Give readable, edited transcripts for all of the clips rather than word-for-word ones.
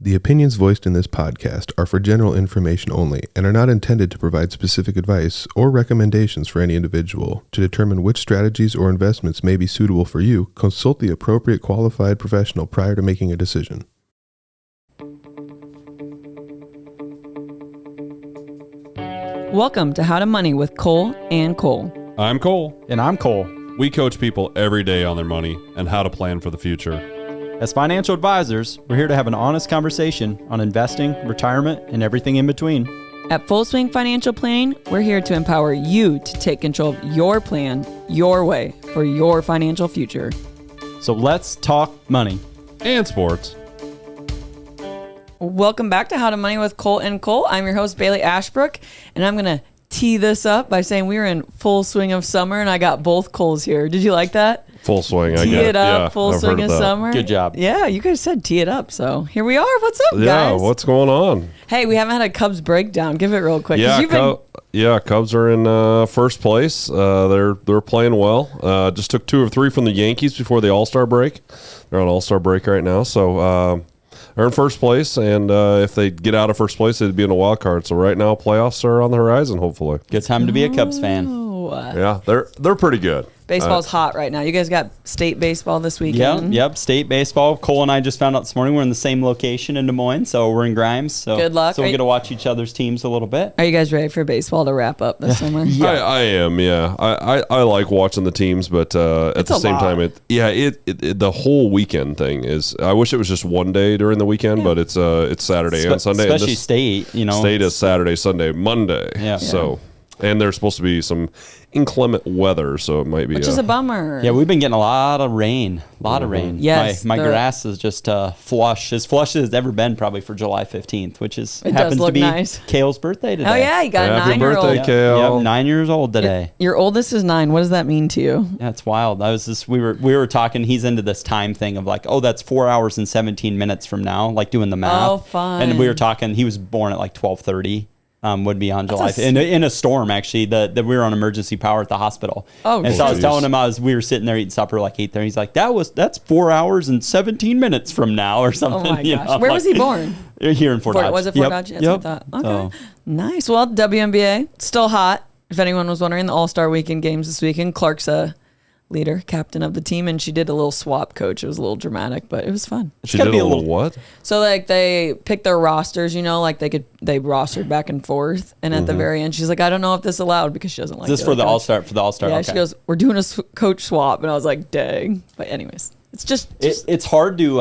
The opinions voiced in this podcast are for general information only and are not intended to provide specific advice or recommendations for any individual. To determine which strategies or investments may be suitable for you, consult the appropriate qualified professional prior to making a decision. Welcome to How to Money with Cole and Cole. I'm Cole. And I'm Cole. We coach people every day on their money and how to plan for the future. As financial advisors, we're here to have an honest conversation on investing, retirement, and everything in between. At Full Swing Financial Planning, we're here to empower you to take control of your plan, your way, for your financial future. So let's talk money. And sports. Welcome back to How to Money with Cole and Cole. I'm your host, Bailey Ashbrook, and I'm going to tee this up by saying we are in full swing of summer, and I got both Coles here. Did you like that? Full swing, I Tee get it up, yeah, full I've swing heard of that. summer. Good job. Yeah, you guys said tee it up, so here we are. What's up, Yeah, guys? what's going on? Hey, we haven't had a Cubs breakdown. Give it real quick. 'cause Yeah, you've Cubs are in first place. They're playing well. Just took 2 of 3 from the Yankees before the All-Star break. They're on All-Star break right now, so they're in first place. And if they get out of first place, they'd be in a wild card. So right now, playoffs are on the horizon. Hopefully, Good time to be a Cubs fan. yeah, they're pretty good. Baseball's hot right now. You guys got state baseball this weekend. Yep. State baseball. Cole and I just found out this morning we're in the same location in Des Moines, so we're in Grimes. So Good luck. So we get to watch each other's teams a little bit. Are you guys ready for baseball to wrap up this summer? I am, yeah. I like watching the teams, but at It's the a same lot. time, the whole weekend thing is. I wish it was just one day during the weekend, but it's Saturday and Sunday. Especially and state, State is Saturday, Sunday, Monday. Yeah. So, and there's supposed to be some inclement weather, so it might be. Which is a bummer. Yeah, we've been getting a lot of rain. Rain. Yes, My the- grass is just flush as it's ever been probably for July 15th, which is It does happens to look be nice. Kale's birthday today. Oh, yeah, you got a Happy 9-year-old. birthday, Kale. Yep, 9 years old today. Your oldest is 9. What does that mean to you? That's wild. We were talking. He's into this time thing of like, oh, that's 4 hours and 17 minutes from now, like doing the math. Oh, fun. And we were talking. He was born at like 12:30. Would be on July in a storm actually. That we were on emergency power at the hospital. Oh, and so I was geez. telling him we were sitting there eating supper like 8:30. He's like, that's 4 hours and 17 minutes from now or Oh, something. my you gosh. know, Where like- was he born? Here in Fort Dodge. Was it Fort Yep. Dodge? That's Yep. what I thought. Okay. So, Nice. Well, WNBA, still hot. If anyone was wondering, the All-Star Weekend games this weekend. Clark's a leader, captain of the team, and she did a little swap coach. It was a little dramatic, but it was fun. She gotta did be a a little little- what? So like they picked their rosters, like they rostered back and forth, and at the very end, she's like, I don't know if this allowed because she doesn't like is this the for other the coach. All Star? Yeah, okay. she goes, we're doing a coach swap, and I was like, dang. But anyways, it's just It's hard to.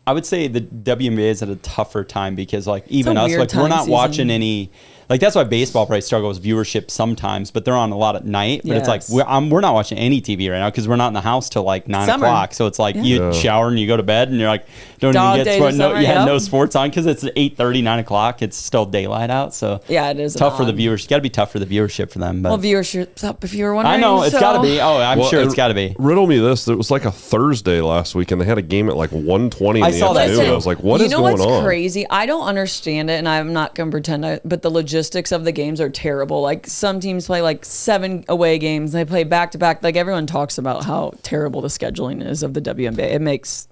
I would say the WNBA is at a tougher time because like even a us, weird like we're time not season. watching any. Like that's why baseball probably struggles with viewership sometimes, but they're on a lot at night. But it's like Yes. we're not watching any TV right now because we're not in the house till like 9 Summer. o'clock. So it's like Yeah. you shower and you go to bed and you're like don't Dog even days get sport. of No, summer, yeah, no yep. sports on because it's 8:30, 9 o'clock. It's still daylight out, so yeah, it is tough for the odd. viewers. Got to be tough for the viewership for them. But Well, viewership's up if you were wondering. I know it's so- got to be. Oh, I'm Well, sure it's got to be. Riddle me this. It was like a Thursday last week, and they had a game at like 1:20 in I the saw that afternoon. too. I was like, what is you know going what's on? crazy? I don't understand it, and I'm not going to pretend. But the logistics of the games are terrible. Like some teams play like 7 away games. They play back to back. Like everyone talks about how terrible the scheduling is of the WNBA. It makes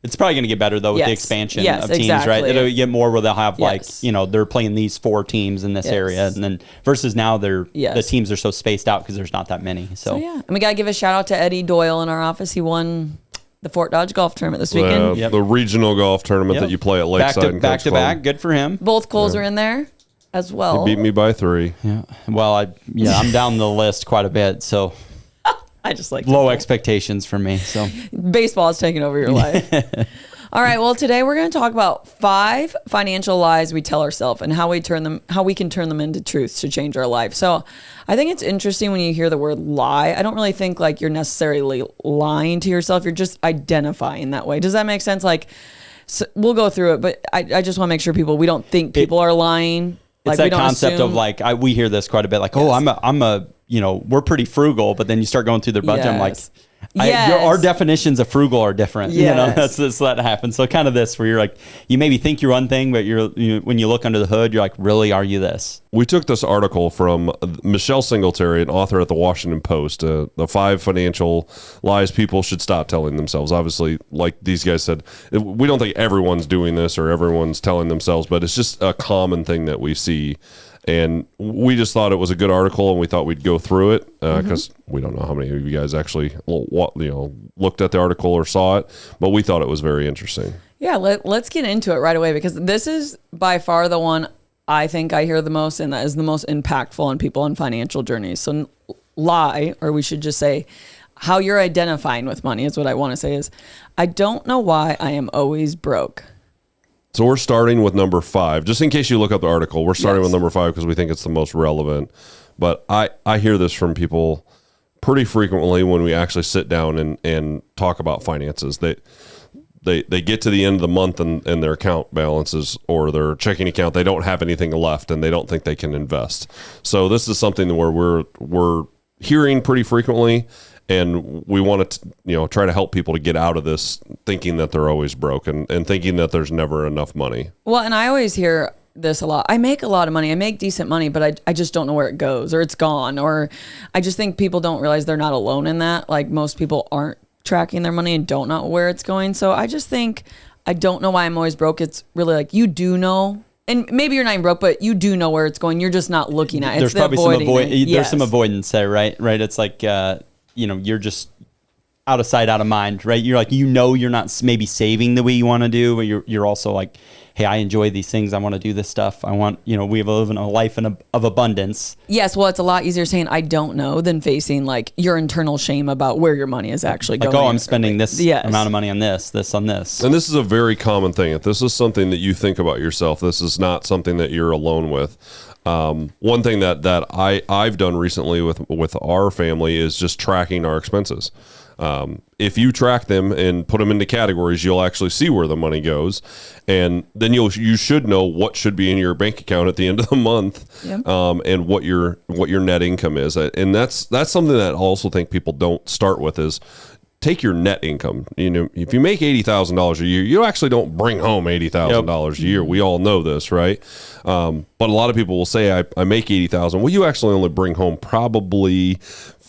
It's probably going to get better though with Yes. the expansion Yes, of teams, right? exactly. It'll get more where they'll have Yes. like they're playing these 4 teams in this Yes. area, and then versus now the Yes. teams are so spaced out because there's not that many. So, so yeah. And we got to give a shout out to Eddie Doyle in our office. He won the Fort Dodge golf tournament this weekend. Yep. The regional golf tournament Yep. that you play at Lakeside and back Country to Club. back, good for him. Both Coles are in there as well. He beat me by 3. Yeah. Well, I'm down the list quite a bit, so I just like low expectations for me. So baseball is taking over your life. All right. Well, today we're going to talk about 5 financial lies we tell ourselves and how we can turn them into truths to change our life. So I think it's interesting when you hear the word lie. I don't really think like you're necessarily lying to yourself. You're just identifying that way. Does that make sense? Like, so we'll go through it, but I just want to make sure we don't think people are lying. it's we that don't concept assume- of like we hear this quite a bit. Like, oh, Yes. I'm a we're pretty frugal, but then you start going through their budget. I'm like, Yes. Our definitions of frugal are different. Yes. That's that happens. So kind of this where you're like, you maybe think you're one thing, but when you look under the hood, you're like, really, are you this? We took this article from Michelle Singletary, an author at the Washington Post, the 5 financial lies people should stop telling themselves. Obviously, like these guys said, we don't think everyone's doing this or everyone's telling themselves, but it's just a common thing that we see. And we just thought it was a good article, and we thought we'd go through it because we don't know how many of you guys actually looked at the article or saw it, but we thought it was very interesting. Yeah, let's get into it right away, because this is by far the one I think I hear the most, and that is the most impactful on people on financial journeys. So lie, or we should just say how you're identifying with money is what I want to say is, I don't know why I am always broke. So we're starting with number 5. Just in case you look up the article, we're starting with number 5 because we think it's the most relevant. But I hear this from people pretty frequently when we actually sit down and talk about finances. They get to the end of the month and their account balances or their checking account, they don't have anything left and they don't think they can invest. So this is something where we're hearing pretty frequently. And we want to, try to help people to get out of this thinking that they're always broke and thinking that there's never enough money. Well, and I always hear this a lot. I make a lot of money. I make decent money, but I just don't know where it goes, or it's gone. Or I just think people don't realize they're not alone in that. Like, most people aren't tracking their money and don't know where it's going. So I just think, I don't know why I'm always broke. It's really like, you do know. And maybe you're not even broke, but you do know where it's going. You're just not looking at it. There's probably there's some avoidance there, right? Right. It's like, you're just out of sight, out of mind, right? You're like, you're not maybe saving the way you want to do, but you're also like, hey, I enjoy these things. I want to do this stuff. I want, we live in a life of abundance. Yes. Well, it's a lot easier saying I don't know than facing like your internal shame about where your money is actually going. Like, I'm spending this amount of money on this on this. And this is a very common thing. If this is something that you think about yourself, this is not something that you're alone with. One thing that I've done recently with our family is just tracking our expenses. If you track them and put them into categories, you'll actually see where the money goes, and then you should know what should be in your bank account at the end of the month, and what your net income is. And that's something that I also think people don't start with is take your net income. If you make $80,000 a year, you actually don't bring home $80,000 a year. We all know this, right? But a lot of people will say, I make $80,000. Well, you actually only bring home probably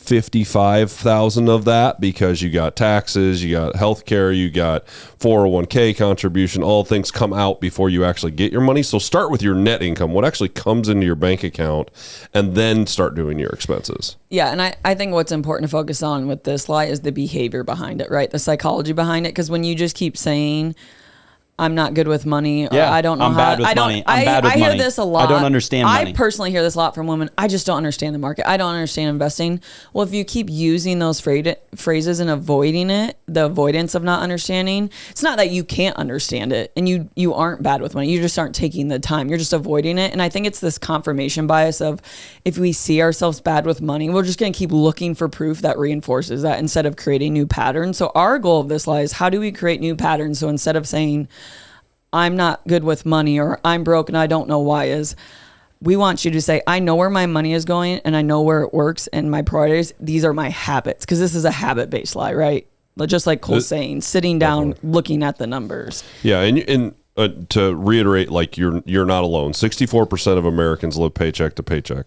$55,000 of that because you got taxes, you got healthcare, you got 401k contribution, all things come out before you actually get your money. So start with your net income, what actually comes into your bank account, and then start doing your expenses. Yeah, and I think what's important to focus on with this lie is the behavior behind it, right? The psychology behind it. Because when you just keep saying, I'm not good with money. Or I don't know I'm bad with money. I'm bad with money. I hear this a lot. I don't understand money. I personally hear this a lot from women. I just don't understand the market. I don't understand investing. Well, if you keep using those phrases and avoiding it, the avoidance of not understanding, it's not that you can't understand it and you aren't bad with money. You just aren't taking the time. You're just avoiding it. And I think it's this confirmation bias of, if we see ourselves bad with money, we're just going to keep looking for proof that reinforces that instead of creating new patterns. So our goal of this lie is, how do we create new patterns? So instead of saying, I'm not good with money, or I'm broke and I don't know why, is we want you to say, I know where my money is going and I know where it works and my priorities. These are my habits, because this is a habit-based lie, right? Just like Cole's saying, sitting down, looking at the numbers. Yeah, and to reiterate, like you're not alone. 64% of Americans live paycheck to paycheck.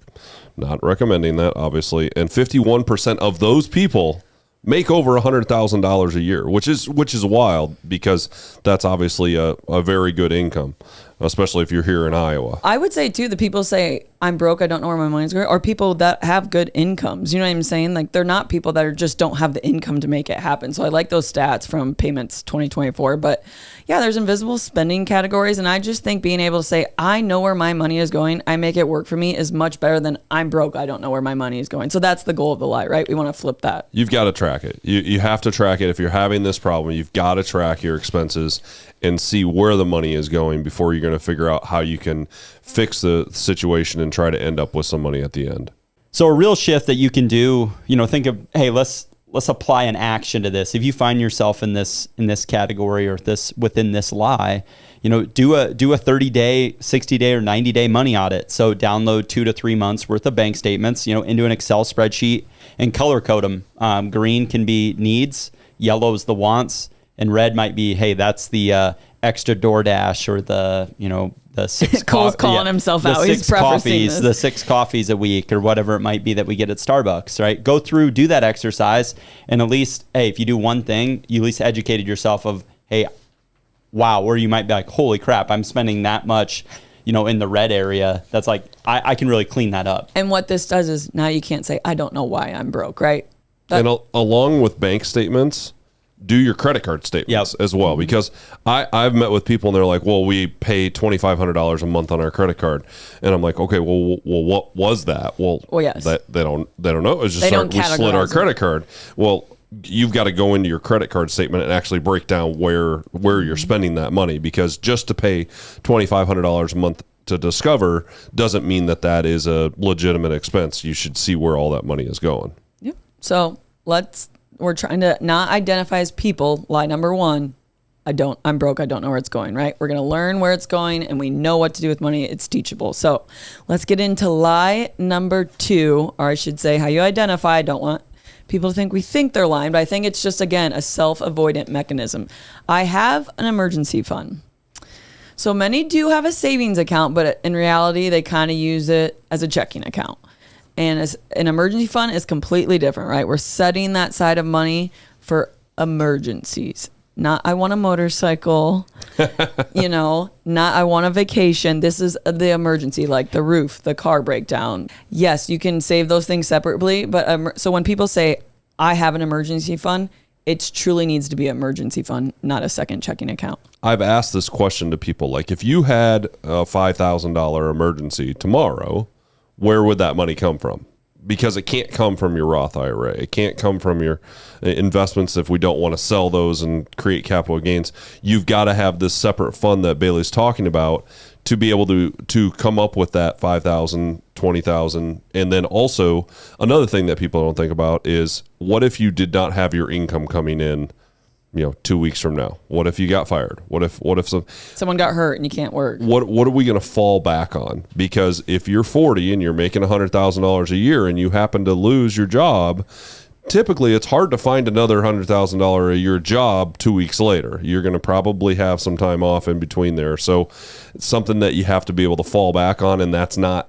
Not recommending that, obviously, and 51% of those people make over $100,000 a year, which is wild, because that's obviously a very good income, especially if you're here in Iowa. I would say too, the people say, I'm broke, I don't know where my money's going, or people that have good incomes. You know what I'm saying? Like, they're not people that just don't have the income to make it happen. So I like those stats from Payments 2024. But yeah, there's invisible spending categories. And I just think being able to say, I know where my money is going, I make it work for me, is much better than I'm broke, I don't know where my money is going. So that's the goal of the lie, right? We want to flip that. You've got to track it. You have to track it. If you're having this problem, you've got to track your expenses and see where the money is going before you're going to figure out how you can fix the situation and try to end up with some money at the end. So a real shift that you can do, think of, hey, let's apply an action to this. If you find yourself in this category or within this lie, do a 30-day, 60-day, or 90-day money audit. So download 2 to 3 months worth of bank statements, into an Excel spreadsheet and color code them. Green can be needs, yellow is the wants, and red might be, hey, that's the extra DoorDash or the 6 Cole's calling himself out. He's coffees, the 6 coffees a week or whatever it might be that we get at Starbucks, right? Go through, do that exercise, and at least, hey, if you do one thing, you at least educated yourself of, hey, wow, or you might be like, holy crap, I'm spending that much, in the red area. That's like, I can really clean that up. And what this does is now you can't say, I don't know why I'm broke, right? And along with bank statements, do your credit card statements as well, because I've met with people and they're like, well, we pay $2,500 a month on our credit card, and I'm like, okay, well, what was that? Well, yes, they don't know. It's just we slid our credit card. Well, you've got to go into your credit card statement and actually break down where you're spending that money, because just to pay $2,500 a month to Discover doesn't mean that is a legitimate expense. You should see where all that money is going. Yep. So we're trying to not identify as people. Lie number 1, I'm broke. I don't know where it's going, right? We're going to learn where it's going, and we know what to do with money. It's teachable. So let's get into lie number 2, or I should say how you identify. I don't want people to think we think they're lying, but I think it's just, again, a self-avoidant mechanism. I have an emergency fund. So many do have a savings account, but in reality, they kind of use it as a checking account. And as an emergency fund is completely different, right? We're setting that side of money for emergencies. Not I want a motorcycle, not I want a vacation. This is the emergency, like the roof, the car breakdown. Yes, you can save those things separately. But so when people say, I have an emergency fund, it truly needs to be an emergency fund, not a second checking account. I've asked this question to people, like, if you had a $5,000 emergency tomorrow, where would that money come from? Because it can't come from your Roth IRA. It can't come from your investments if we don't want to sell those and create capital gains. You've got to have this separate fund that Bailey's talking about to be able to come up with that $5,000, $20,000. And then also another thing that people don't think about is, what if you did not have your income coming in 2 weeks from now? What if you got fired? What if someone got hurt and you can't work? What are we going to fall back on? Because if you're 40 and you're making $100,000 a year and you happen to lose your job, typically it's hard to find another $100,000 a year job 2 weeks later. You're going to probably have some time off in between there. So it's something that you have to be able to fall back on, and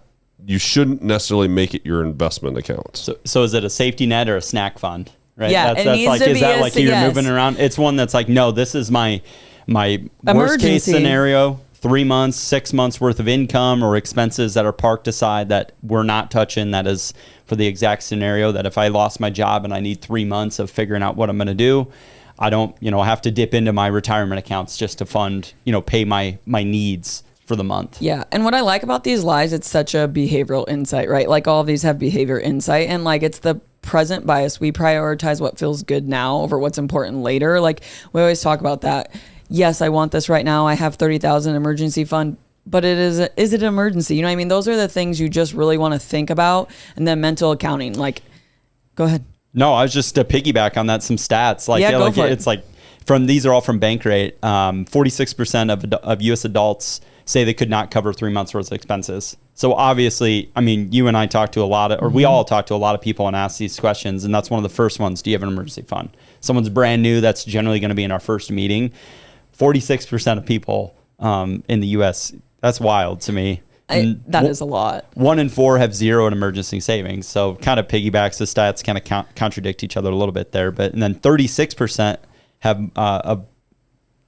you shouldn't necessarily make it your investment account. So is it a safety net or a snack fund? Right? Yeah, that's like, is that like you're moving around? It's one that's like, no, this is my worst case scenario, 3 months, 6 months worth of income or expenses that are parked aside that we're not touching. That is for the exact scenario that if I lost my job and I need 3 months of figuring out what I'm going to do, I don't, have to dip into my retirement accounts just to fund, pay my needs for the month. Yeah. And what I like about these lies, it's such a behavioral insight, right? Like all of these have behavior insight, and like it's the present bias. We prioritize what feels good now over what's important later. Like we always talk about that. Yes, I want this right now. I have 30,000 emergency fund, but is it an emergency? You know what I mean? Those are the things you just really want to think about. And then mental accounting, like, go ahead. No, I was just to piggyback on that, some stats. Like, yeah, like it's like these are all from Bankrate. 46% of U.S. adults say they could not cover 3 months worth of expenses. So obviously, I mean, you and I talk to a lot of, or we all talk to a lot of people and ask these questions. And that's one of the first ones. Do you have an emergency fund? Someone's brand new. That's generally going to be in our first meeting. 46% of people in the U.S. That's wild to me. That is a lot. 1 in 4 have zero in emergency savings. So kind of piggybacks, the stats kind of contradict each other a little bit there. And then 36% have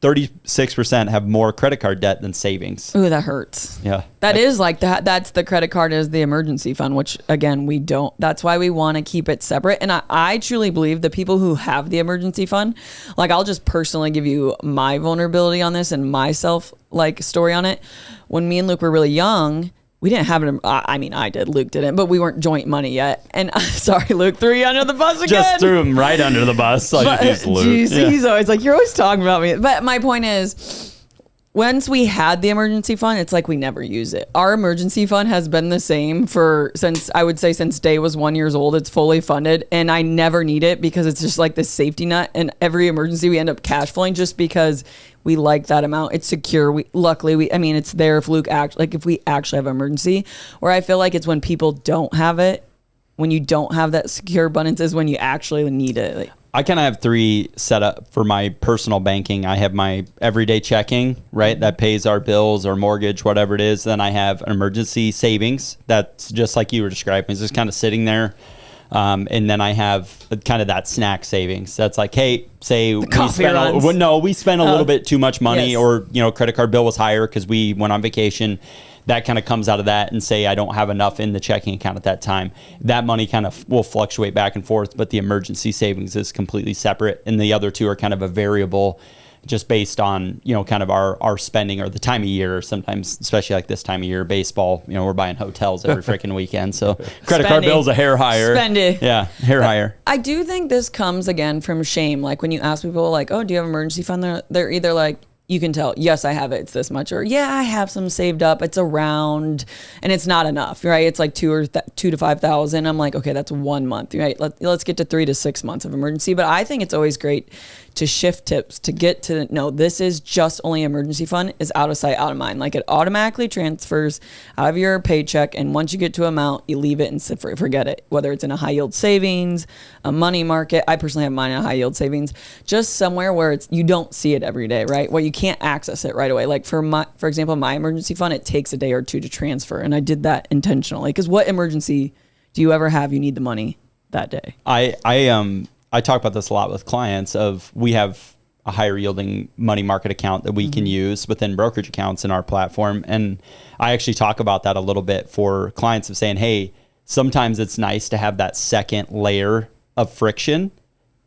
36% have more credit card debt than savings. Ooh, that hurts. Yeah. That is like that. That's the credit card is the emergency fund, which again, we don't. That's why we want to keep it separate. And I truly believe the people who have the emergency fund, like I'll just personally give you my vulnerability on this and myself like story on it. When me and Luke were really young, we didn't have it. I mean, I did. Luke didn't, but we weren't joint money yet. And sorry, Luke, threw you under the bus again. Just threw him right under the bus. Like, geez, Luke. He's always like, you're always talking about me. But my point is, once we had the emergency fund, it's like we never use it. Our emergency fund has been the same since day was 1 year old. It's fully funded, and I never need it because it's just like this safety net. And every emergency, we end up cash flowing just because we like that amount. It's secure. It's there if if we actually have an emergency. Where I feel like it's when people don't have it, when you don't have that secure abundance, is when you actually need it. Like, I kind of have 3 set up for my personal banking. I have my everyday checking, right? That pays our bills or mortgage, whatever it is. Then I have an emergency savings. That's just like you were describing. It's just kind of sitting there. And then I have kind of that snack savings. That's like, hey, say we spend a little bit too much money, or, credit card bill was higher because we went on vacation. That kind of comes out of that, and say I don't have enough in the checking account at that time. That money kind of will fluctuate back and forth, but the emergency savings is completely separate. And the other 2 are kind of a variable, just based on, kind of our spending or the time of year. Sometimes, especially like this time of year, baseball, we're buying hotels every freaking weekend. So credit card bill's a hair higher. Spendy. Yeah, hair higher. I do think this comes again from shame. Like when you ask people like, oh, do you have an emergency fund? They're either like, you can tell, yes, I have it, it's this much, or yeah, I have some saved up, it's around, and it's not enough, right? It's like 2 to 5,000. I'm like, okay, that's 1 month, right? Let's get to 3 to 6 months of emergency. But I think it's always great to shift tips, to get to no, this is just only emergency fund, is out of sight, out of mind. Like it automatically transfers out of your paycheck, and once you get to amount, you leave it and forget it. Whether it's in a high yield savings, a money market. I personally have mine in a high yield savings, just somewhere where you don't see it every day, right? Where you can't access it right away. Like for example, my emergency fund, it takes a day or 2 to transfer, and I did that intentionally because what emergency do you ever have you need the money that day? I talk about this a lot with clients. We have a higher yielding money market account that we can use within brokerage accounts in our platform. And I actually talk about that a little bit for clients of saying, hey, sometimes it's nice to have that second layer of friction,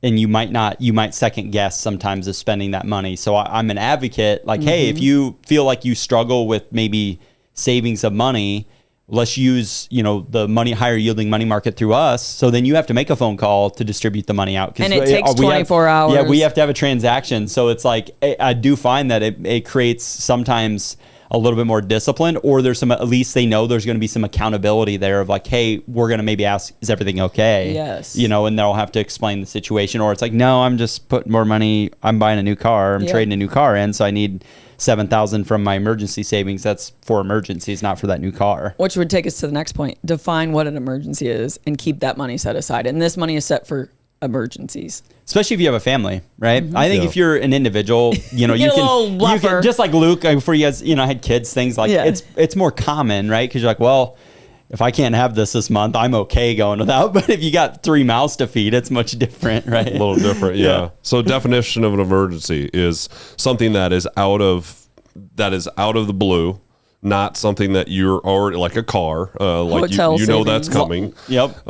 and you might second guess sometimes of spending that money. So I'm an advocate, like, hey, if you feel like you struggle with maybe savings of money, let's use, the higher yielding money market through us. So then you have to make a phone call to distribute the money out. And it takes 24 hours. Yeah, we have to have a transaction. So it's like, I do find that it creates sometimes a little bit more discipline, or there's at least they know there's going to be some accountability there of like, hey, we're going to maybe ask, is everything okay? Yes. And they'll have to explain the situation. Or it's like, no, I'm just putting more money. I'm buying a new car. I'm trading a new car in. So I need $7,000 from my emergency savings. That's for emergencies, not for that new car. Which would take us to the next point. Define what an emergency is and keep that money set aside. And this money is set for emergencies. Especially if you have a family, right? I think if you're an individual, you can just like Luke, before you guys, had kids, things like it's more common, right? Because you're like, well, if I can't have this month, I'm okay going without. But if you got 3 mouths to feed, it's much different, right? A little different, yeah. So definition of an emergency is something that is out of the blue, not something that you're already, like a car, like that's coming. Yep.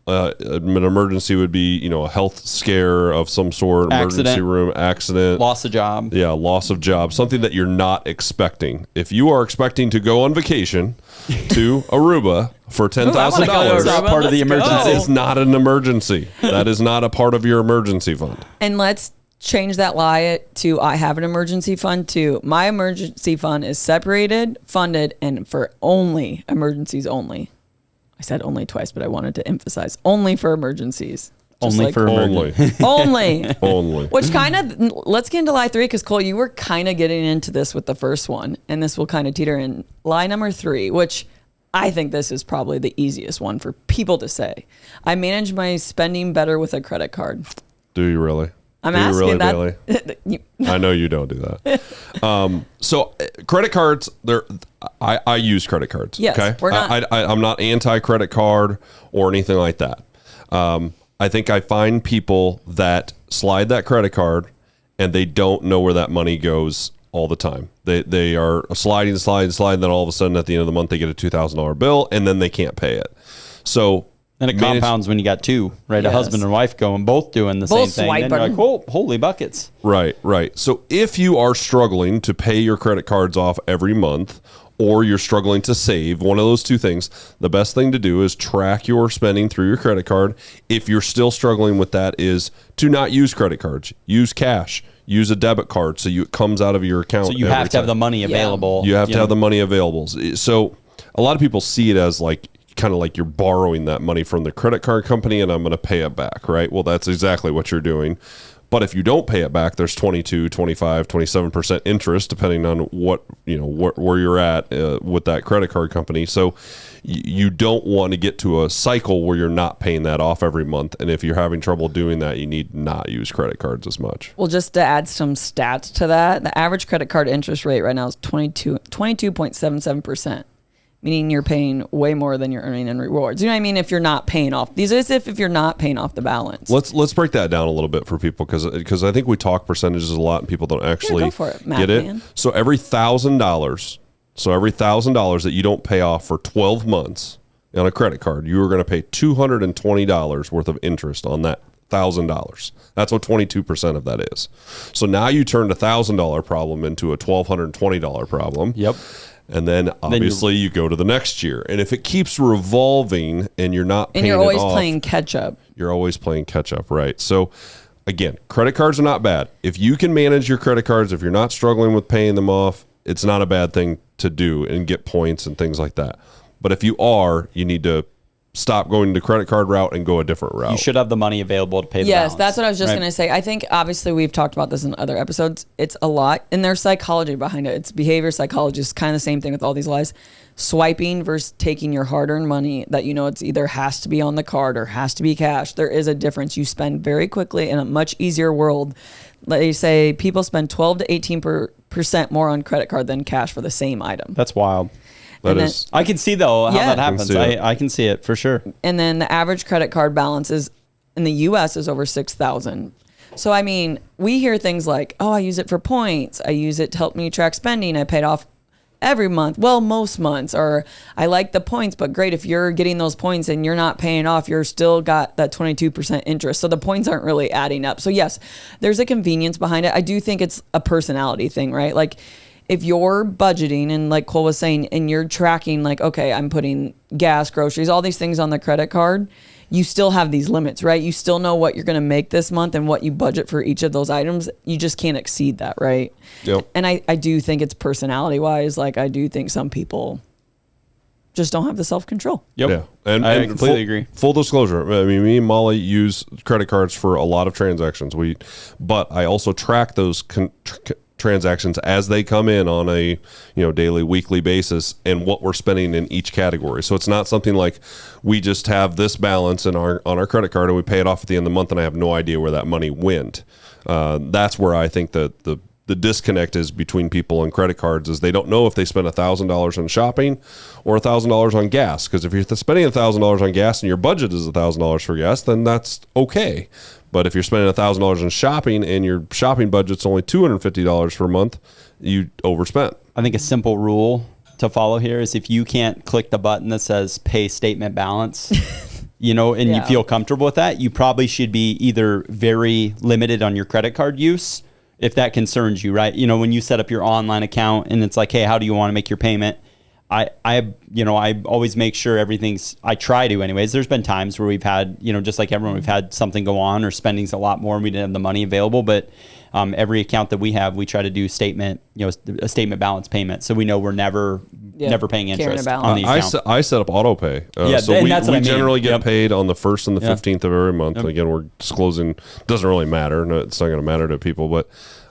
An emergency would be, a health scare of some sort, emergency room, accident. Loss of job. Yeah, loss of job, something that you're not expecting. If you are expecting to go on vacation to Aruba for $10,000, that's not part of the emergency. That is not an emergency. That is not a part of your emergency fund. And let's change that lie to I have an emergency fund to my emergency fund is separated, funded, and for only emergencies only. I said only twice, but I wanted to emphasize only for emergencies. Only for emergencies. Only. Which kind of, let's get into lie 3, because Cole, you were kind of getting into this with the first one, and this will kind of teeter in. Lie number 3, which I think this is probably the easiest one for people to say. I manage my spending better with a credit card. Do you really? I'm asking that. Bailey? I know you don't do that. So credit cards, I use credit cards. Yes, okay? we're not. I'm not anti-credit card or anything like that. I think I find people that slide that credit card and they don't know where that money goes all the time. They are sliding, then all of a sudden at the end of the month they get a $2,000 bill and then they can't pay it. So and it compounds when you got 2, right? Yes. A husband and wife going, both doing the same thing. And you're like, oh, holy buckets. Right. So if you are struggling to pay your credit cards off every month, or you're struggling to save, one of those 2 things, the best thing to do is track your spending through your credit card. If you're still struggling with that, is to not use credit cards. Use cash. use a debit card so it comes out of your account. So you have to have the money available. You have to have the money available. So a lot of people see it as like kind of like you're borrowing that money from the credit card company and I'm going to pay it back, right? Well, that's exactly what you're doing. But if you don't pay it back, there's 22, 25, 27% interest, depending on what, where you're at with that credit card company. So you don't want to get to a cycle where you're not paying that off every month. And if you're having trouble doing that, you need not use credit cards as much. Well, just to add some stats to that, the average credit card interest rate right now is 22.77%. Meaning you're paying way more than you're earning in rewards. You know what I mean? If you're not paying off, these are as if you're not paying off the balance. Let's break that down a little bit for people because I think we talk percentages a lot and people don't actually go for it, Matt, get it. man. So every $1,000 that you don't pay off for 12 months on a credit card, you are going to pay $220 worth of interest on that $1,000. That's what 22% of that is. So now you turned a $1,000 problem into a $1,220 problem. Yep. And then obviously you go to the next year. And if it keeps revolving and you're not paying it off. And you're always playing catch up. You're always playing catch up, right? So again, credit cards are not bad. If you can manage your credit cards, if you're not struggling with paying them off, it's not a bad thing to do and get points and things like that. But if you are, you need to stop going the credit card route and go a different route. You should have the money available to pay the balance. Yes, that's what I was just going to say. I think obviously we've talked about this in other episodes. It's a lot, and there's psychology behind it. It's behavior psychology. It's kind of the same thing with all these lies. Swiping versus taking your hard-earned money that it's either has to be on the card or has to be cash. There is a difference. You spend very quickly in a much easier world. They say people spend 12 to 18% more on credit card than cash for the same item. That's wild. I can see though how that happens. I can see it for sure. And then the average credit card balance is in the U.S. is over $6,000. So I mean, we hear things like, "Oh, I use it for points. I use it to help me track spending. I paid off every month. Well, most months." Or I like the points, but great if you're getting those points and you're not paying off, you're still got that 22% interest. So the points aren't really adding up. So yes, there's a convenience behind it. I do think it's a personality thing, right? Like, if you're budgeting and like Cole was saying, and you're tracking like, okay, I'm putting gas, groceries, all these things on the credit card, you still have these limits, right? You still know what you're going to make this month and what you budget for each of those items. You just can't exceed that, right? Yep. And I do think it's personality wise. Like I do think some people just don't have the self-control. Yep. Yeah. And I completely agree. Full disclosure. I mean, me and Molly use credit cards for a lot of transactions. But I also track those transactions as they come in on a daily, weekly basis and what we're spending in each category. So it's not something like we just have this balance on our credit card and we pay it off at the end of the month and I have no idea where that money went. That's where I think that the disconnect is between people and credit cards is they don't know if they spend $1,000 on shopping or $1,000 on gas. Because if you're spending $1,000 on gas and your budget is $1,000 for gas, then that's okay. But if you're spending $1,000 on shopping and your shopping budget's only $250 per month, you overspent. I think a simple rule to follow here is if you can't click the button that says pay statement balance, and you feel comfortable with that, you probably should be either very limited on your credit card use if that concerns you, right? When you set up your online account and it's like, hey, how do you want to make your payment? I always make sure I try to anyways. There's been times where we've had, just like everyone, we've had something go on or spending's a lot more and we didn't have the money available. But every account that we have, we try to do a statement balance payment. So we know we're never paying interest on the account. I set up auto pay. So we generally get paid on the 1st and the 15th of every month. Again, we're disclosing, doesn't really matter. No, it's not going to matter to people, but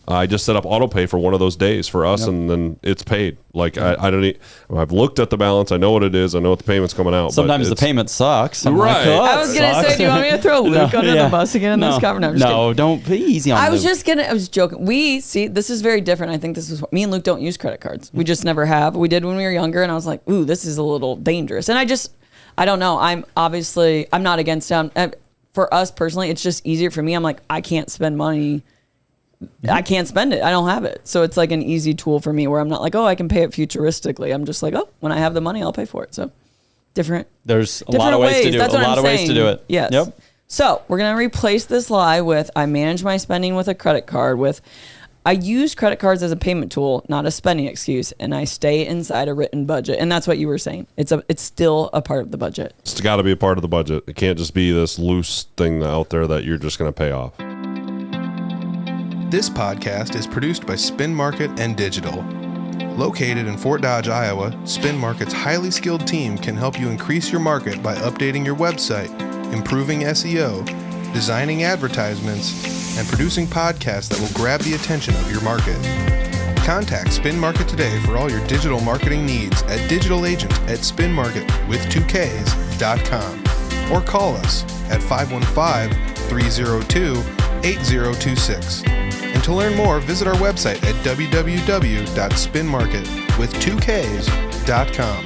I just set up auto pay for one of those days for us, and then it's paid. Like I've looked at the balance. I know what it is. I know what the payment's coming out. Sometimes the payment sucks. I'm right. Like, I was going to say, do you want me to throw Luke under the bus again in this conversation? No, don't be easy on Luke. I was joking. This is very different. I think this is me and Luke don't use credit cards. We just never have. We did when we were younger, and I was like, ooh, this is a little dangerous. And I don't know. I'm not against them. For us personally, it's just easier for me. I'm like, I can't spend money. I can't spend it. I don't have it. So it's like an easy tool for me where I'm not like, oh, I can pay it futuristically. I'm just like, oh, when I have the money, I'll pay for it. So there's a lot of ways to do it. That's a lot of ways to do it. Yes. Yep. So we're going to replace this lie with I manage my spending with a credit card with I use credit cards as a payment tool, not a spending excuse, and I stay inside a written budget. And that's what you were saying. It's still a part of the budget. It's got to be a part of the budget. It can't just be this loose thing out there that you're just going to pay off. This podcast is produced by Spin Market and Digital. Located in Fort Dodge, Iowa, Spin Market's highly skilled team can help you increase your market by updating your website, improving SEO, designing advertisements, and producing podcasts that will grab the attention of your market. Contact Spin Market today for all your digital marketing needs at digitalagent@spinmarket.com or call us at 515-302-8026. And to learn more, visit our website at www.spinmarket.com.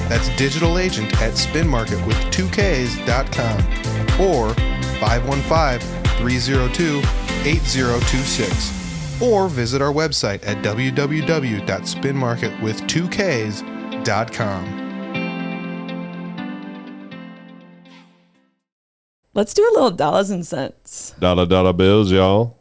That's digitalagent@spinmarket.com or 515-302-8026. Or visit our website at www.spinmarket.com. Let's do a little dollars and cents. Dollar bills, y'all.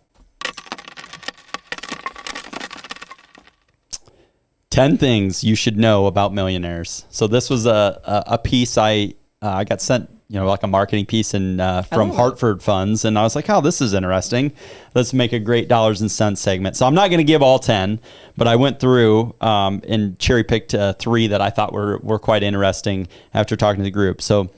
10 things you should know about millionaires. So this was a piece I got sent, like a marketing piece from Hartford Funds. And I was like, oh, this is interesting. Let's make a great dollars and cents segment. So I'm not going to give all 10, but I went through and cherry picked 3 that I thought were quite interesting after talking to the group. So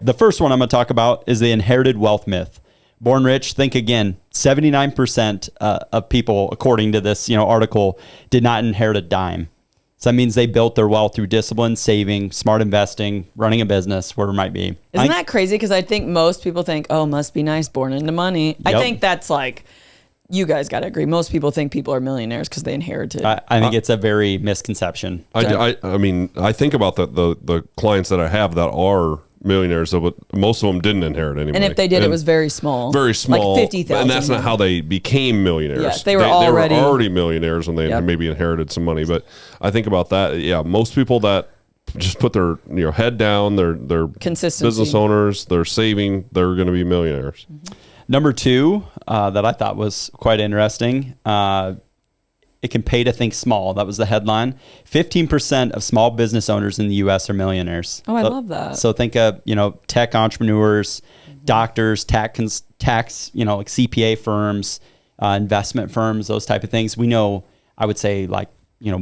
the first one I'm going to talk about is the inherited wealth myth. Born rich, think again. 79% of people, according to this article, did not inherit a dime. So that means they built their wealth through discipline, saving, smart investing, running a business, whatever it might be. Isn't that crazy? Because I think most people think, oh, must be nice, born into money. Yep. I think that's like, you guys got to agree. Most people think people are millionaires because they inherited. I think it's a very misconception. I mean, I think about the clients that I have that are millionaires, but most of them didn't inherit any money. And if they did, it was very small. Very small. Like 50,000. And that's not how they became millionaires. Yeah, they were already millionaires when they maybe inherited some money. But I think about that. Yeah, most people that just put their head down, they're business owners, they're saving, they're going to be millionaires. Mm-hmm. Number 2 that I thought was quite interesting. It can pay to think small. That was the headline. 15% of small business owners in the U.S. are millionaires. Oh, I love that. So think of, tech entrepreneurs, doctors, tax, like CPA firms, investment firms, those type of things. We know, I would say like,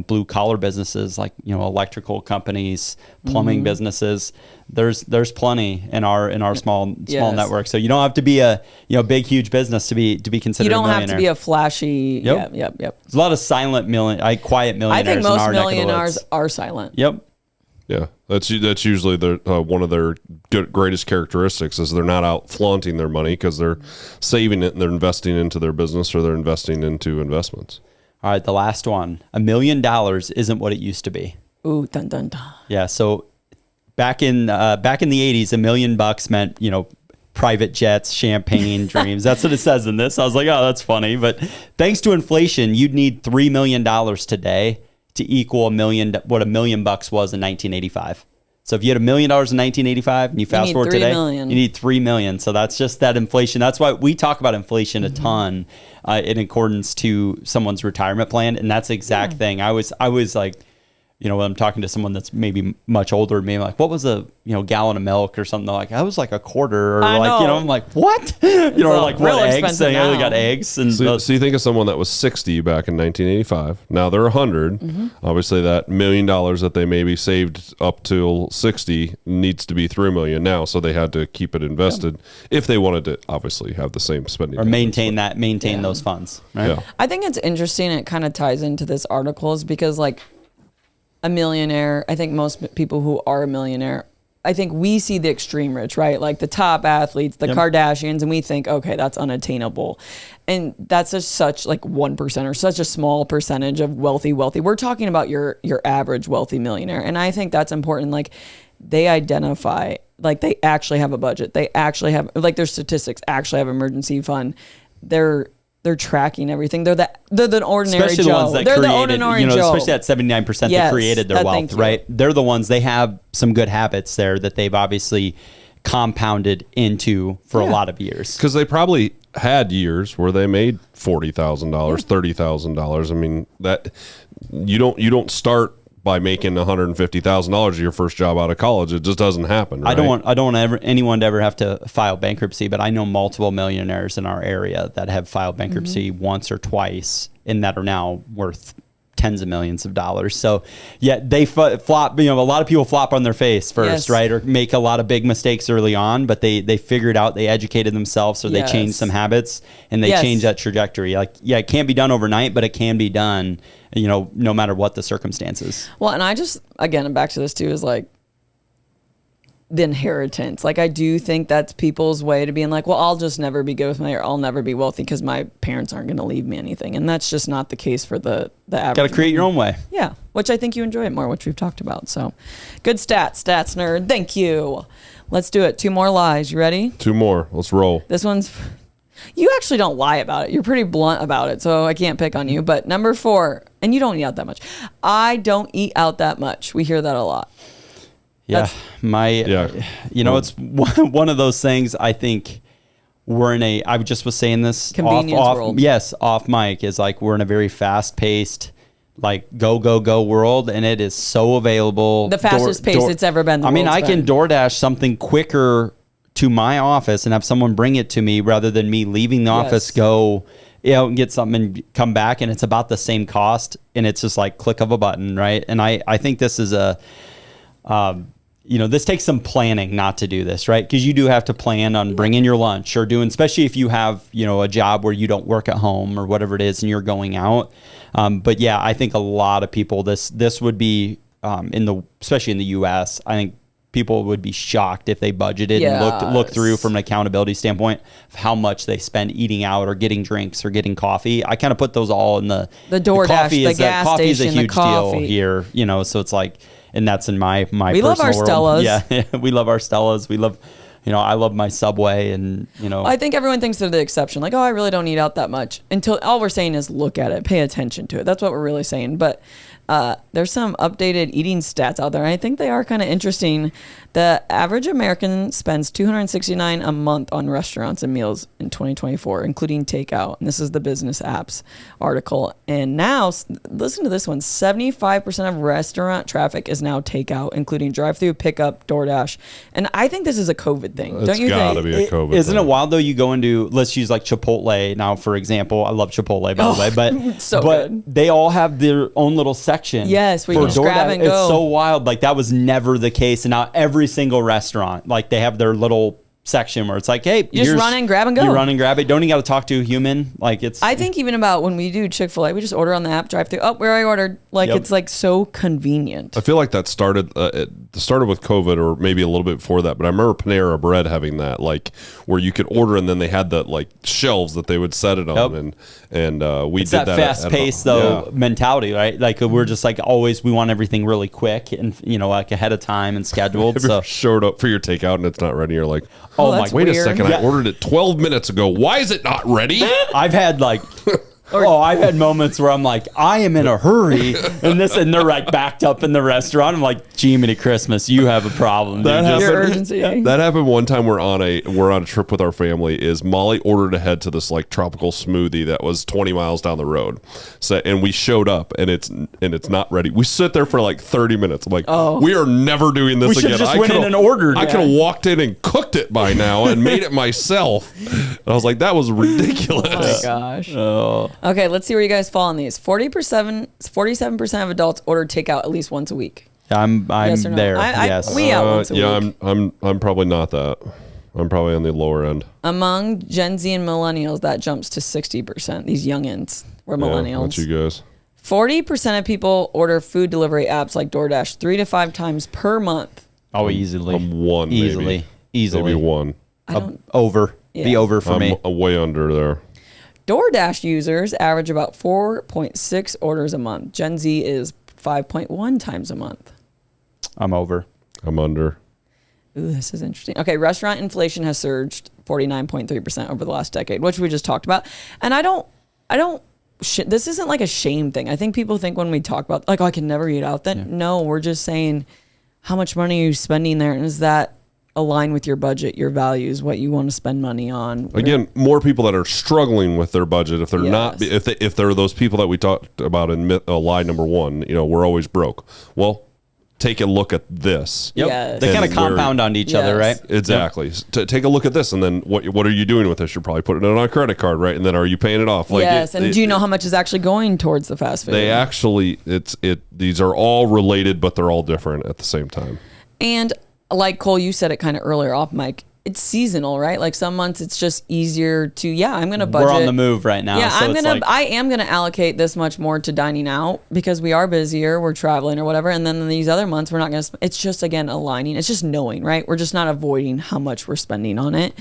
blue collar businesses like, electrical companies, plumbing businesses. There's plenty in our small network. So you don't have to be a, big, huge business to be considered a millionaire. You don't have to be a flashy. Yep. There's a lot of quiet millionaires. I think most millionaires are silent. Yep. Yeah. That's usually one of their greatest characteristics is they're not out flaunting their money because they're saving it and they're investing into their business or they're investing into investments. All right, the last one. $1 million isn't what it used to be. Ooh, dun dun dun. Yeah, so back in the 80s, $1 million meant, private jets, champagne, dreams. That's what it says in this. I was like, oh, that's funny. But thanks to inflation, you'd need $3 million today to equal what $1 million was in 1985. So if you had $1 million in 1985 and you fast forward today, you need $3 million. So that's just that inflation. That's why we talk about inflation a ton in accordance to someone's retirement plan. And that's the exact thing. I was like, when I'm talking to someone that's maybe much older than me, I'm like, what was a gallon of milk or something? They're like, that was like a quarter, or I'm like, what? Or like what eggs? They only got eggs. And so you think of someone that was 60 back in 1985. Now they're 100. Mm-hmm. Obviously, that $1 million that they maybe saved up till 60 needs to be $3 million now. So they had to keep it invested if they wanted to obviously have the same spending or maintain those funds. Right? Yeah. I think it's interesting. It kind of ties into this article is because like a millionaire, I think most people who are a millionaire, I think we see the extreme rich, right? Like the top athletes, the Kardashians, and we think, okay, that's unattainable. And that's just such like 1% or such a small percentage of wealthy. We're talking about your average wealthy millionaire. And I think that's important. Like they identify, like they actually have a budget. They actually have, like their statistics actually have emergency fund. They're tracking everything. They're the ordinary especially Joe. The ones that they're created, the ordinary Joe. Especially that 79% that created their wealth, right? They're the ones, they have some good habits there that they've obviously compounded into for a lot of years. Because they probably had years where they made $40,000, $30,000. I mean, that you don't start by making $150,000 your first job out of college. It just doesn't happen. Right? I don't want anyone to ever have to file bankruptcy, but I know multiple millionaires in our area that have filed bankruptcy once or twice and that are now worth tens of millions of dollars. So yeah, they flop, a lot of people flop on their face first, right? Or make a lot of big mistakes early on, but they figured out, they educated themselves, or they changed some habits and they changed that trajectory. Like, yeah, it can't be done overnight, but it can be done, no matter what the circumstances. Well, and I just, again, back to this too, is like the inheritance. Like, I do think that's people's way to being like, well, I'll just never be good with money, or I'll never be wealthy because my parents aren't going to leave me anything. And that's just not the case for the average. Got to create your own way. Yeah, which I think you enjoy it more, which we've talked about. So good stats nerd. Thank you. Let's do it. 2 more lies. You ready? 2 more. Let's roll. This one's, you actually don't lie about it. You're pretty blunt about it, so I can't pick on you. But number 4, and you don't eat out that much. I don't eat out that much. We hear that a lot. Yeah, it's one of those things. I think we're in I just was saying this convenience world. Yes, off mic is like we're in a very fast paced, like go world, and it is so available. The fastest pace it's ever been. I can DoorDash something quicker to my office and have someone bring it to me rather than me leaving the office, go and get something and come back, and it's about the same cost, and it's just like click of a button, right? And I think this is this takes some planning not to do this, right? Because you do have to plan on bringing your lunch or doing, especially if you have, a job where you don't work at home or whatever it is and you're going out. But yeah, I think a lot of people, this would be, especially in the US, I think people would be shocked if they budgeted and looked through from an accountability standpoint of how much they spend eating out or getting drinks or getting coffee. I kind of put those all in the DoorDash, the gas station, is a huge deal here, so it's like, and that's in my we personal love our world. Stellas. Yeah, we love our Stellas. We love, I love my Subway, and I think everyone thinks they're the exception. Like, oh, I really don't eat out that much. Until all we're saying is look at it, pay attention to it. That's what we're really saying. But there's some updated eating stats out there, and I think they are kind of interesting. The average American spends $269 a month on restaurants and meals in 2024, including takeout. And this is the Business Apps article. And now, listen to this one: 75% of restaurant traffic is now takeout, including drive-through, pickup, DoorDash. And I think this is a COVID thing. Don't you think? It's gotta be a COVID Isn't thing. it wild though? You go into, let's use like Chipotle now, for example. I love Chipotle, by the way, but good. They all have their own little section. Yes, we can just grab and go. It's so wild. Like, that was never the case, and now every single restaurant, like, they have their little section where it's like, hey, you just run and grab and go. You run and grab it. Don't even got to talk to a human. Like, it's. I think even about when we do Chick-fil-A, we just order on the app, drive through. Oh, where I ordered. Like, it's like so convenient. I feel like that started it started with COVID, or maybe a little bit before that. But I remember Panera Bread having that, like, where you could order and then they had the like shelves that they would set it on, and we it's did that fast paced mentality, right? Like, we're just like always, we want everything really quick and like ahead of time and scheduled. Have you ever showed up for your takeout and it's not ready? You're like, oh my, wait a second, I ordered it 12 minutes ago. Why is it not ready? I've had like. I've had moments where I'm like, I am in a hurry, and they're like backed up in the restaurant. I'm like, Jiminy Christmas, you have a problem. That urgency. That happened one time. We're on a trip with our family. Is Molly ordered ahead to this like tropical smoothie that was 20 miles down the road. So, and we showed up and it's not ready. We sit there for like 30 minutes. I'm like, we are never doing this again. Just went in and ordered. I could have walked in and cooked it by now and made it myself. And I was like, that was ridiculous. Oh my gosh. Okay, let's see where you guys fall on these. 47% of adults order takeout at least once a week. I'm Yes or no? there. Yes. We out once a week. I'm probably not that. I'm probably on the lower end. Among Gen Z and millennials, that jumps to 60%. These youngins were millennials. That's you guys. 40% of people order food delivery apps like DoorDash 3 to 5 times per month. Oh, easily. I'm one, easily. Maybe one. Over. Yeah. Be over for me. I'm way under there. DoorDash users average about 4.6 orders a month. Gen Z is 5.1 times a month. I'm over. I'm under. Ooh, this is interesting. Okay, restaurant inflation has surged 49.3% over the last decade, which we just talked about. And this isn't like a shame thing. I think people think when we talk about like, oh, I can never eat out, then no, we're just saying how much money are you spending there, and is that align with your budget, your values, what you want to spend money on. Again, more people that are struggling with their budget. If they're not, if they're those people that we talked about in lie number 1, we're always broke. Well, take a look at this. Yep. Yes. They kind of compound on each other, right? Exactly. Yep. Take a look at this, and then what are you doing with this? You're probably putting it on a credit card, right? And then are you paying it off? Yes. And do you know how much is actually going towards the fast food? They actually, these are all related, but they're all different at the same time. And like Cole, you said it kind of earlier off mic, it's seasonal, right? Like some months it's just easier to, I'm going to budget. We're on the move right now. Yeah, so I am going to allocate this much more to dining out because we are busier, we're traveling or whatever. And then these other months we're not going to, it's just, again, aligning. It's just knowing, right? We're just not avoiding how much we're spending on it.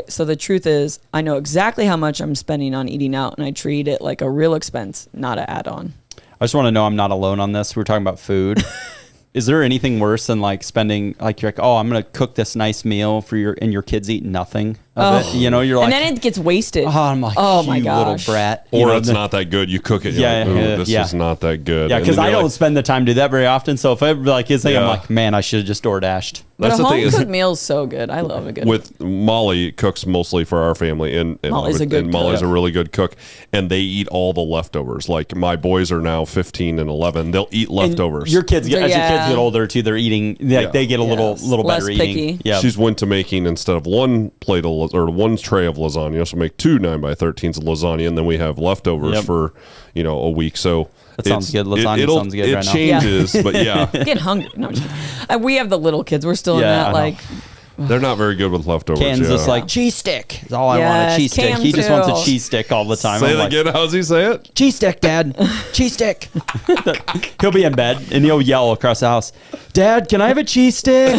So the truth is I know exactly how much I'm spending on eating out and I treat it like a real expense, not an add-on. I just want to know I'm not alone on this. We're talking about food. Is there anything worse than like spending, like you're like, oh, I'm going to cook this nice meal for your kids eat nothing of it. You're like, and then it gets wasted. Oh, I'm like, oh my gosh, little brat. Or it's not that good. You cook it. This is not that good. Yeah, because I don't spend the time to do that very often. So if I like his thing, I'm like, man, I should have just door dashed. But a home cooked meal is so good. I love it. With Molly cooks mostly for our family, and Molly's a really good cook, and they eat all the leftovers. Like my boys are now 15 and 11; they'll eat leftovers. And your kids, as your kids get older too, they're eating. They get a little less better picky. eating. Yeah, she's went to making, instead of one tray of lasagna, she'll make 2 9x13s of lasagna, and then we have leftovers for a week. So that sounds good. Lasagna sounds good right now. It changes, but yeah. Getting hungry. No, I'm just kidding. We have the little kids. We're still in that like. They're not very good with leftovers. Cam's just like, cheese stick is all I want, a cheese stick. He just wants a cheese stick all the time. Say it again. How's he say it? Cheese stick, Dad. Cheese stick. He'll be in bed and he'll yell across the house, Dad, can I have a cheese stick?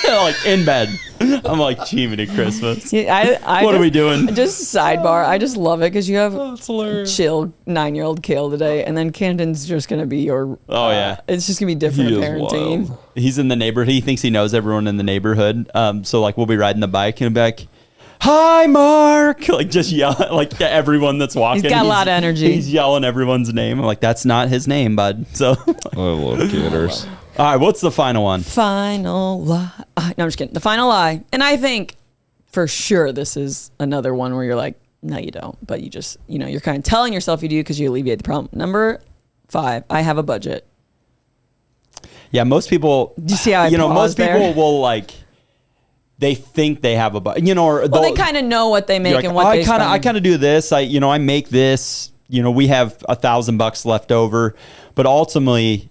Like in bed. I'm like, Jiminy Christmas. What are we doing? Just sidebar. I just love it because you have chill 9-year-old Kale today, and then Camden's just going to be your. It's just going to be different parenting. Wild. He's in the neighborhood. He thinks he knows everyone in the neighborhood. So like we'll be riding the bike and be like, hi, Mark. Like just yell like to everyone that's walking. He's got a lot of energy. He's yelling everyone's name. I'm like, that's not his name, bud. So I love Canners. All right, what's the final one? Final lie. No, I'm just kidding. The final lie. And I think for sure this is another one where you're like, no, you don't. But you just, you're kind of telling yourself you do because you alleviate the problem. Number 5, I have a budget. Yeah, most people. Do you see how most people will like. They think they have a budget, or they kind of know what they make like, and what they spend. I kind of do this. I make this. We have $1,000 left over, but ultimately,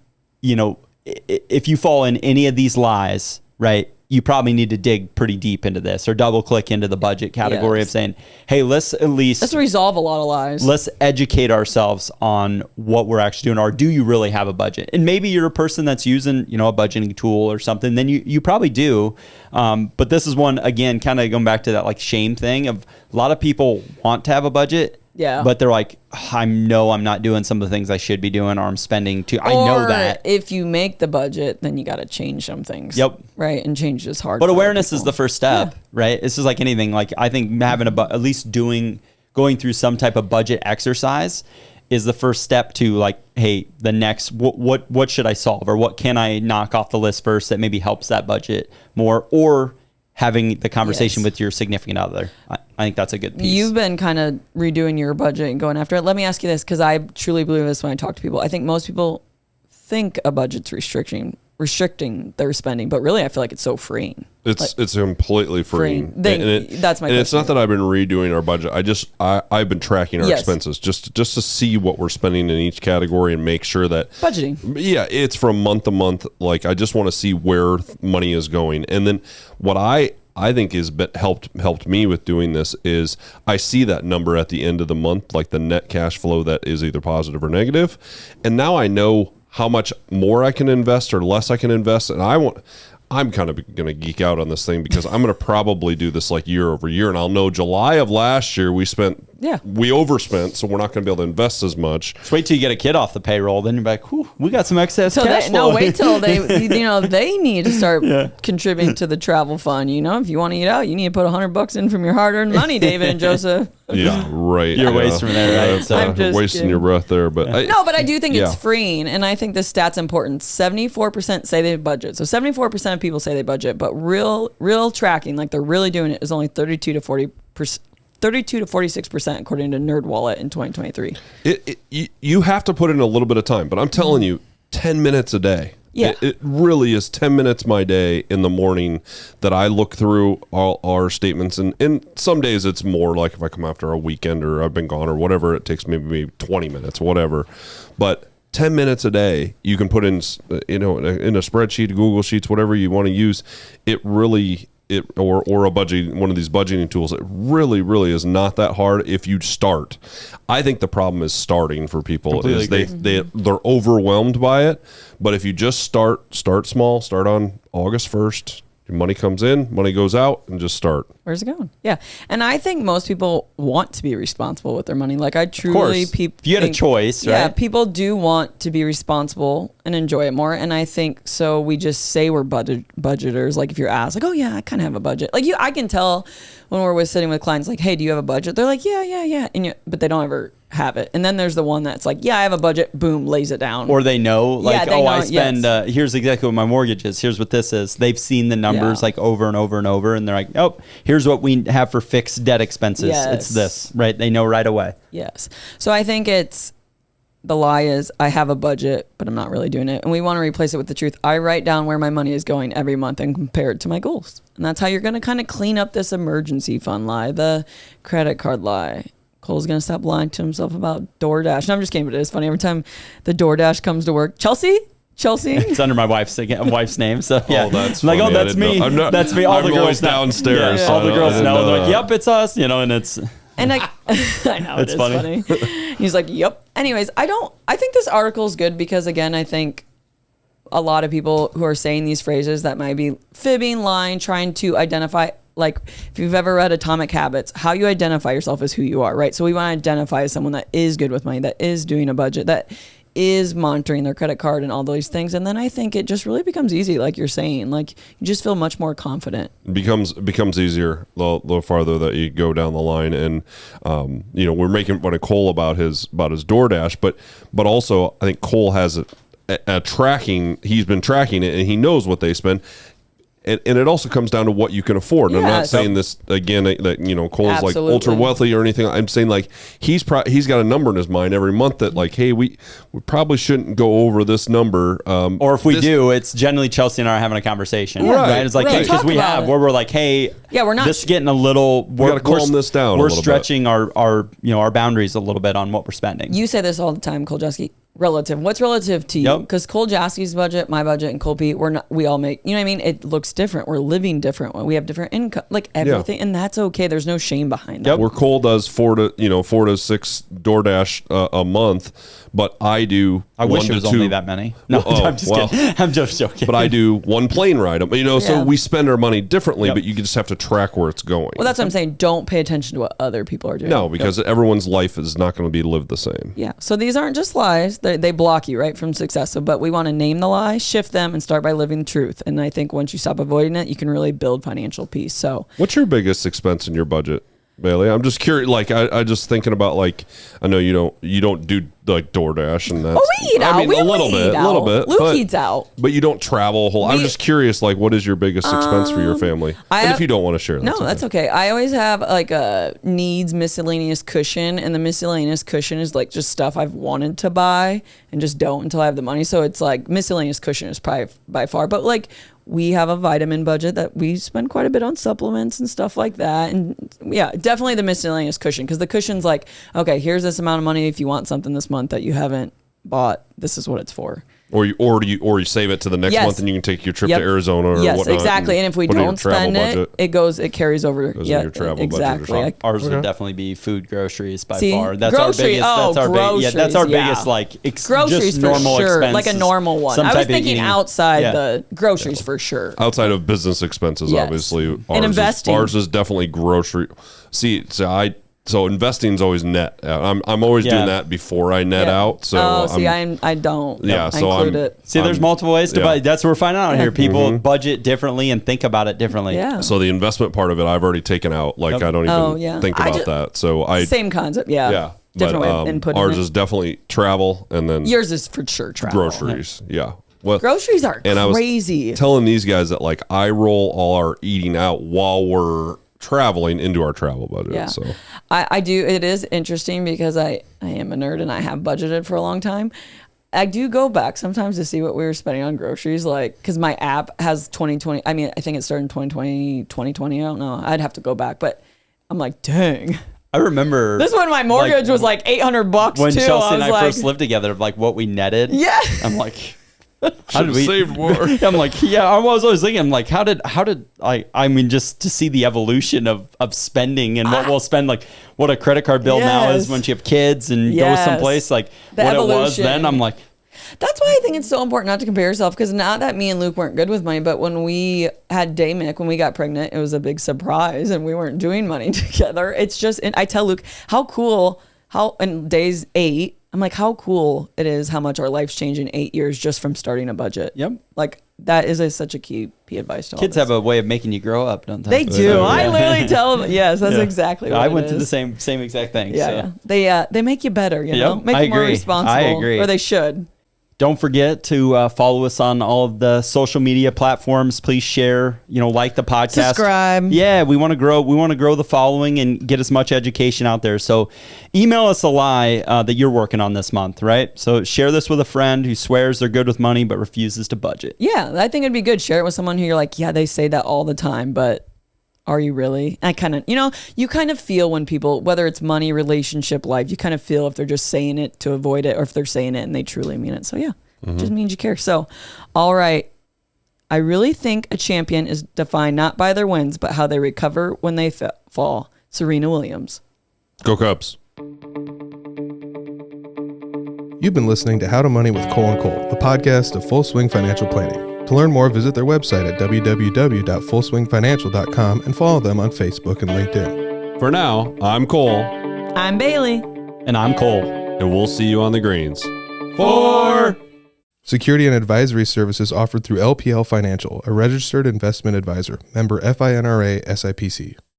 if you fall in any of these lies, right, you probably need to dig pretty deep into this or double click into the budget category of saying, hey, let's resolve a lot of lies. Let's educate ourselves on what we're actually doing, or do you really have a budget? And maybe you're a person that's using, a budgeting tool or something, then you probably do. But this is one, again, kind of going back to that like shame thing of a lot of people want to have a budget. Yeah. But they're like, I'm not doing some of the things I should be doing, or I'm spending too. I know that. If you make the budget, then you got to change some things. Yep. Right. And change is hard. But awareness is the first step, right? This is like anything. Like I think having at least going through some type of budget exercise is the first step to like, hey, the next, what should I solve, or what can I knock off the list first that maybe helps that budget more, or having the conversation with your significant other. I think that's a good piece. You've been kind of redoing your budget and going after it. Let me ask you this, because I truly believe this when I talk to people. I think most people think a budget's restricting their spending, but really I feel like it's so freeing. It's completely freeing. That's my question. It's not that I've been redoing our budget. I've been tracking our expenses just to see what we're spending in each category and make sure that budgeting. Yeah, it's from month to month. Like I just want to see where money is going, and then what I think is helped me with doing this is I see that number at the end of the month, like the net cash flow that is either positive or negative, and now I know how much more I can invest or less I can invest, and I'm kind of going to geek out on this thing because I'm going to probably do this like year over year, and I'll know July of last year we overspent, so we're not going to be able to invest as much. Just wait till you get a kid off the payroll, then you're like, whew, we got some excess cash flow. No, wait till they need to start contributing to the travel fund. If you want to eat out, you need to put $100 in from your hard-earned money, David and Joseph. Yeah, right. You're waste from there, right? That's, So I'm just wasting kidding. your breath there, but No, but I do think it's Yeah. freeing, and I think this stat's important. 74% say they budget. So 74% of people say they budget, but real tracking, like they're really doing it, is only 32 to 46% according to NerdWallet in 2023. You have to put in a little bit of time, but I'm telling you, 10 minutes a day. Yeah. It really is 10 minutes my day in the morning that I look through all our statements. And some days it's more, like if I come after a weekend or I've been gone or whatever, it takes maybe 20 minutes, whatever. But 10 minutes a day, you can put in, in a spreadsheet, Google Sheets, whatever you want to use. It really, or a budget, one of these budgeting tools, it really is not that hard if you start. I think the problem is starting for people. Completely Is they're overwhelmed by it. But if you just start small, start on August 1st, your money comes in, money goes out, and just start. Where's it going? Yeah. And I think most people want to be responsible with their money. Like I truly, If you had a choice, right? Yeah, people do want to be responsible and enjoy it more. And I think so we just say we're budgeters. Like if you're asked, like, oh yeah, I kind of have a budget. Like I can tell when we're sitting with clients, like, hey, do you have a budget? They're like, yeah. And but they don't ever have it. And then there's the one that's like, yeah, I have a budget, boom, lays it down. Or they know, like, they know, I spend, yes. Here's exactly what my mortgage is. Here's what this is. They've seen the numbers like over and over and over. And they're like, oh, here's what we have for fixed debt expenses. Yes. It's this, right? They know right away. Yes. So I think the lie is I have a budget, but I'm not really doing it. And we want to replace it with the truth. I write down where my money is going every month and compare it to my goals. And that's how you're going to kind of clean up this emergency fund lie, the credit card lie. Cole's going to stop lying to himself about DoorDash. No, I'm just kidding, but it is funny. Every time the DoorDash comes to work, Chelsea? It's under my wife's name. So yeah. Oh, that's like, funny. oh, that's me. That's me. I'm always downstairs. Yeah, So all the girls know. They're like, that. yep, it's us. And it's. And I know It's it is funny. funny. He's like, yep. Anyways, I think this article is good because again, I think a lot of people who are saying these phrases that might be fibbing, lying, trying to identify, like if you've ever read Atomic Habits, how you identify yourself as who you are, right? So we want to identify as someone that is good with money, that is doing a budget, that is monitoring their credit card and all those things. And then I think it just really becomes easy, like you're saying, like you just feel much more confident. It becomes easier the farther that you go down the line. And we're making fun of Cole about his DoorDash, but also I think Cole has a tracking. He's been tracking it and he knows what they spend. And it also comes down to what you can afford. And I'm not saying this again that Cole's Absolutely. like ultra wealthy or anything. I'm saying like he's got a number in his mind every month that like, hey, we probably shouldn't go over this number. Or if we do, it's generally Chelsea and I are having a conversation. Right. It's like, Right. hey, because we Talk have about where we're like, hey, we're not. this is getting a little. We gotta calm this down a We're little bit. stretching our boundaries a little bit on what we're spending. You say this all the time, Cole Jasky. Relative. What's relative to you? Yep. Because Cole Jasky's budget, my budget, and Cole Pete, we all make, you know what I mean? It looks different. We're living different. We have different income, like everything. And that's okay. There's no shame behind that. Where Cole does 4 to 6 DoorDash a month, but I do. I wish 1 it was to 2. only that many. No, I'm just kidding. I'm just joking. But I do one plane ride. So Yeah. we spend our money differently, but you just have to track where it's going. Well, that's what I'm saying. Don't pay attention to what other people are doing. No, because everyone's life is not going to be lived the same. Yeah. So these aren't just lies. They block you, right, from success. But we want to name the lie, shift them, and start by living the truth. And I think once you stop avoiding it, you can really build financial peace. So What's your biggest expense in your budget, Bailey? I'm just curious. Like, I just thinking about, like, I know you don't do like DoorDash and that. we eat out. I mean, a little bit. Luke eats out. But you don't travel a whole. I'm just curious. Like, what is your biggest expense for your family? And if you don't want to share, That's okay. I always have like a needs miscellaneous cushion, and the miscellaneous cushion is like just stuff I've wanted to buy and just don't until I have the money. So it's like miscellaneous cushion is probably by far, but like. We have a vitamin budget that we spend quite a bit on supplements and stuff like that. And yeah, definitely the miscellaneous cushion, because the cushion's like, okay, here's this amount of money if you want something this month that you haven't bought. This is what it's for. Or you save it to the next month and you can take your trip to Arizona or whatnot. Yes, exactly. And if we don't spend it, it carries over. Goes in your travel budget or something. Ours would definitely be food, groceries by See, far. That's grocery, our biggest. groceries, that's our biggest like groceries just for normal sure, expense. like a normal one. Some I was type of thinking eating. outside the groceries for sure. Outside of business expenses, Yes. obviously, And investing. Ours is definitely grocery. See, I so investing is always net. I'm always doing that before I net out. So I don't. Yeah, I so include it. See, there's multiple ways to budget. That's what we're finding out here. People budget differently and think about it differently. Yeah. So the investment part of it, I've already taken out. Like I don't even think about that. So same concept. Yeah. Yeah. Different way of inputting ours it. is definitely travel, and then yours is for sure travel. groceries. Yeah. Well, groceries are crazy. I was telling these guys that like I roll all our eating out while we're traveling into our travel budget. Yeah. So I do. It is interesting because I am a nerd and I have budgeted for a long time. I do go back sometimes to see what we were spending on groceries, like because my app has 2020. I mean, I think it started in 2020. I don't know. I'd have to go back, but I'm like, dang. I remember this one. My mortgage was like $800 when too. Chelsea and I like, first lived together. Like what we netted. Yeah. I'm like. How did we saved more? I'm like, I was always thinking, I'm like, how did I mean, just to see the evolution of spending and what we'll spend, like what a credit card bill now is once you have kids and go someplace, like the what evolution. It was then. I'm like, that's why I think it's so important not to compare yourself, because not that me and Luke weren't good with money, but when we had Damick, when we got pregnant, it was a big surprise and we weren't doing money together. It's just, and I tell Luke how cool, in days 8, I'm like, how cool it is how much our life's changed in 8 years just from starting a budget. Yep. Like that is such a key advice to all kids this. have a way of making you grow up, don't they? They do. Yeah. I literally tell them, yes, that's exactly what I it went is. through the same exact thing. Yeah, so. Yeah. They make you better, you know? Make you more responsible. I agree. Or they should. Don't forget to follow us on all of the social media platforms. Please share, like the podcast. Subscribe. Yeah, we want to grow. We want to grow the following and get as much education out there. So email us a lie that you're working on this month, right? So share this with a friend who swears they're good with money but refuses to budget. Yeah, I think it'd be good. Share it with someone who you're like, yeah, they say that all the time, but are you really? I kind of, you kind of feel when people, whether it's money, relationship, life, you kind of feel if they're just saying it to avoid it or if they're saying it and they truly mean it. So yeah, it just means you care. So, all right. I really think a champion is defined not by their wins, but how they recover when they fall. Serena Williams. Go Cubs. You've been listening to How to Money with Cole and Cole, the podcast of Full Swing Financial Planning. To learn more, visit their website at www.fullswingfinancial.com and follow them on Facebook and LinkedIn. For now, I'm Cole. I'm Bailey. And I'm Cole. And we'll see you on the greens. 4. Security and advisory services offered through LPL Financial, a registered investment advisor, member FINRA SIPC.